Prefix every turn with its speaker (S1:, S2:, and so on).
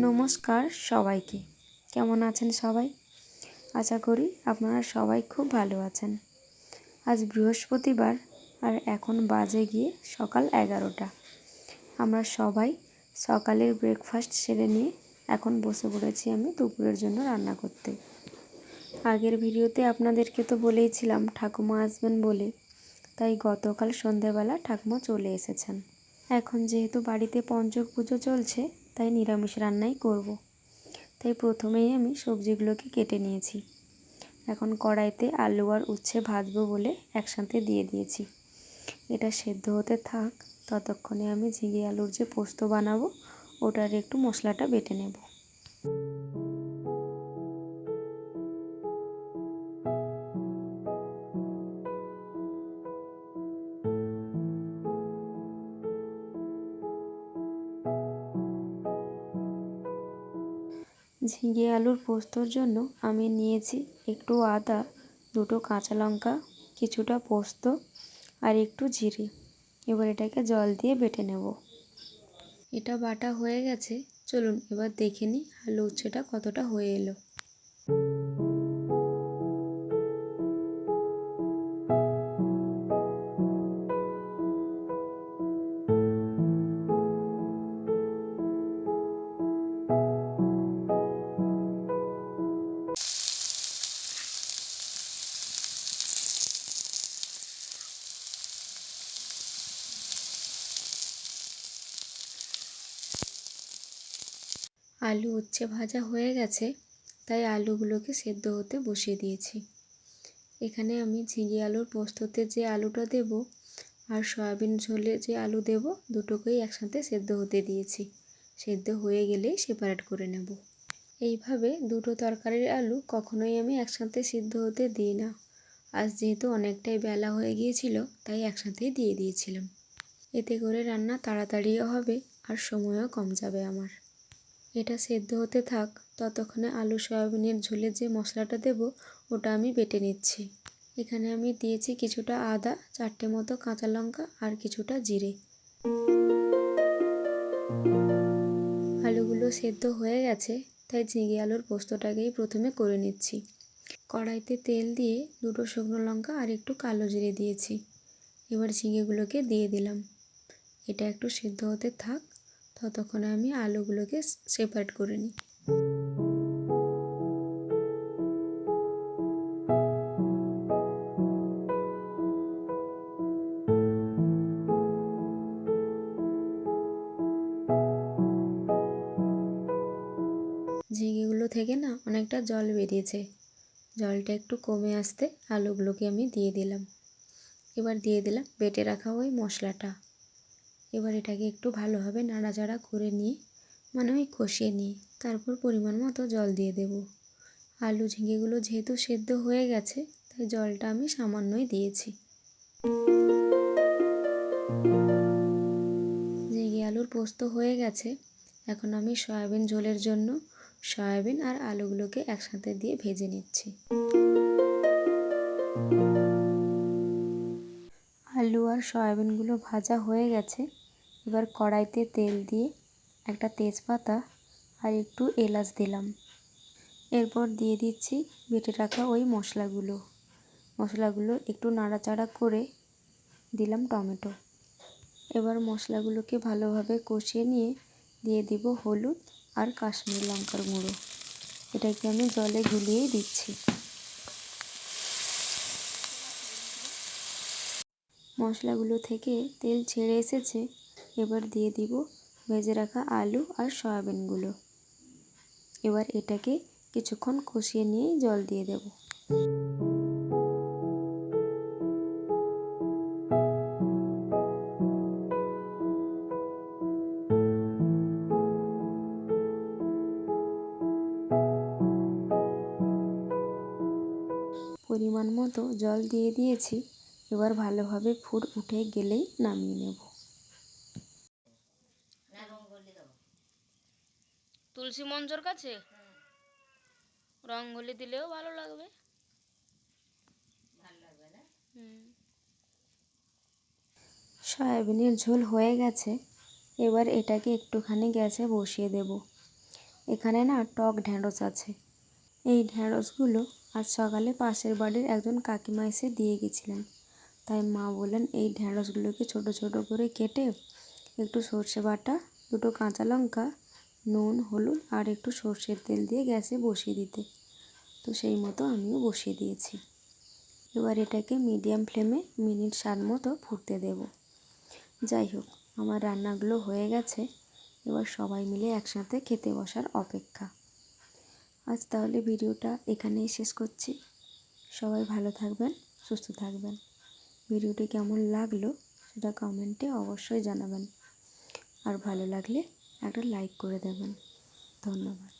S1: নমস্কার সবাইকে, কেমন আছেন সবাই? আশা করি আপনারা সবাই খুব ভালো আছেন। আজ বৃহস্পতিবার আর এখন বাজে গিয়ে সকাল 11টা। আমরা সবাই সকালের ব্রেকফাস্ট সেরে নিয়ে এখন বসে পড়েছি আমি দুপুরের জন্য রান্না করতে। আগের ভিডিওতে আপনাদেরকে তো বলেইছিলাম ঠাকুমা আসবেন বলে, তাই গতকাল সন্ধ্যেবেলা ঠাকুমা চলে এসেছেন। এখন যেহেতু বাড়িতে পঞ্চক পুজো চলছে, তাই নিরামিষ রান্নাই করব। তাই প্রথমেই আমি সবজিগুলোকে কেটে নিয়েছি। এখন কড়াইতে আলু আর উচ্ছে ভাজবো বলে একসাথে দিয়ে দিয়েছি। এটা সেদ্ধ হতে থাক, ততক্ষণে আমি ঝিঙে আলুর যে পোস্ত বানাবো ওটার একটু মশলাটা বেটে নেব। ঝিঙে আলুর পোস্তর জন্য আমি নিয়েছি একটু আদা, দুটো কাঁচা লঙ্কা, কিছুটা পোস্ত আর একটু জিরে। এবার এটাকে জল দিয়ে বেটে নেব। এটা বাটা হয়ে গেছে, চলুন এবার দেখে নিই আলু উচ্ছেটা কতটা হয়ে এলো। আলু উচ্ছে ভাজা হয়ে গেছে, তাই আলুগুলোকে সেদ্ধ হতে বসিয়ে দিয়েছি। এখানে আমি ঝিঙে আলুর পোস্ততে যে আলুটা দেব আর সয়াবিন ঝোলে যে আলু দেব, দুটোকেই একসাথে সেদ্ধ হতে দিয়েছি। সেদ্ধ হয়ে গেলেই সেপারেট করে নেব। এইভাবে দুটো তরকারির আলু কখনোই আমি একসাথে সিদ্ধ হতে দিই না। আজ যেহেতু অনেকটাই বেলা হয়ে গিয়েছিল, তাই একসাথেই দিয়ে দিয়েছিলাম। এতে করে রান্না তাড়াতাড়িও হবে আর সময়ও কম যাবে আমার। এটা সেদ্ধ হতে থাক, ততক্ষণে আলু সয়াবিনের ঝোলে যে মশলাটা দেব ওটা আমি বেটে নিচ্ছি। এখানে আমি দিয়েছি কিছুটা আদা, 4টে মতো কাঁচা লঙ্কা আর কিছুটা জিরে। আলুগুলো সেদ্ধ হয়ে গেছে, তাই ঝিঙে আলুর পোস্তটাকেই প্রথমে করে নিচ্ছি। কড়াইতে তেল দিয়ে দুটো শুকনো লঙ্কা আর একটু কালো জিরে দিয়েছি। এবার ঝিঙেগুলোকে দিয়ে দিলাম। এটা একটু সেদ্ধ হতে থাক, ততক্ষণে আমি আলুগুলোকে সেপারেট করে নিই। ঝিঙেগুলো থেকে না অনেকটা জল বেরিয়েছে। জলটা একটু কমে আসতে আলুগুলোকে আমি দিয়ে দিলাম। এবার দিয়ে দিলাম বেটে রাখা ওই মশলাটা। এবার এটাকে একটু ভালোভাবে নাড়াচাড়া করে নিয়ে ওই কষিয়ে নিয়ে তারপর পরিমাণ মতো জল দিয়ে দেব। আলু ঝিঙেগুলো যেহেতু সেদ্ধ হয়ে গেছে, তাই জলটা আমি সামান্যই দিয়েছি। ঝিঙে আলুর পোস্ত হয়ে গেছে। এখন আমি সয়াবিন ঝোলের জন্য সয়াবিন আর আলুগুলোকে একসাথে দিয়ে ভেজে নিচ্ছি। আলু আর সয়াবিনগুলো ভাজা হয়ে গেছে। এবার কড়াইতে তেল দিয়ে একটা তেজপাতা আর একটু এলাচ দিলাম। এরপর দিয়ে দিচ্ছি বেটে রাখা ওই মশলাগুলো একটু নাড়াচাড়া করে দিলাম টমেটো। এবার মশলাগুলোকে ভালোভাবে কষিয়ে নিয়ে দিয়ে দিব হলুদ আর কাশ্মীরি লঙ্কার গুঁড়ো। এটাকে আমি জলে গুলিয়েই দিচ্ছি। মশলাগুলো থেকে তেল ছেড়ে এসেছে। এবার দিয়ে দিব ভেজে রাখা আলু আর সয়াবিনগুলো। এবার এটাকে কিছুক্ষণ কষিয়ে নিয়েই জল দিয়ে দেব। পরিমাণ মতো জল দিয়ে দিয়েছি। এবার ভালোভাবে ফুট উঠে গেলেই নামিয়ে নেব।
S2: তুলসী মঞ্জর কাছে রঙ্গোলি দিলেও ভালো লাগবে।
S1: সয়াবিনের ঝোল হয়ে গেছে। এবার এটাকে একটুখানি গ্যাসে বসিয়ে দেব। এখানে না টক ঢ্যাঁড়স আছে। এই ঢ্যাঁড়সগুলো আজ সকালে পাশের বাড়ির একজন কাকিমা এসে দিয়ে গেছিলেন। তাই মা বললেন এই ঢ্যাঁড়সগুলোকে ছোট ছোট করে কেটে একটু সর্ষে বাটা, দুটো কাঁচা লঙ্কা, নুন, হলুদ আর একটু সর্ষের তেল দিয়ে গ্যাসে বসিয়ে দিতে। তো সেই মতো আমিও বসিয়ে দিয়েছি। এবার এটাকে মিডিয়াম ফ্লেমে মিনিট 7 মতো ফুটতে দেব। যাই হোক, আমার রান্নাগুলো হয়ে গেছে। এবার সবাই মিলে একসাথে খেতে বসার অপেক্ষা। আজ তাহলে ভিডিওটা এখানেই শেষ করছি। সবাই ভালো থাকবেন, সুস্থ থাকবেন। ভিডিওটি কেমন লাগলো সেটা কমেন্টে অবশ্যই জানাবেন। আর ভালো লাগলে একটা লাইক করে দেবেন। ধন্যবাদ।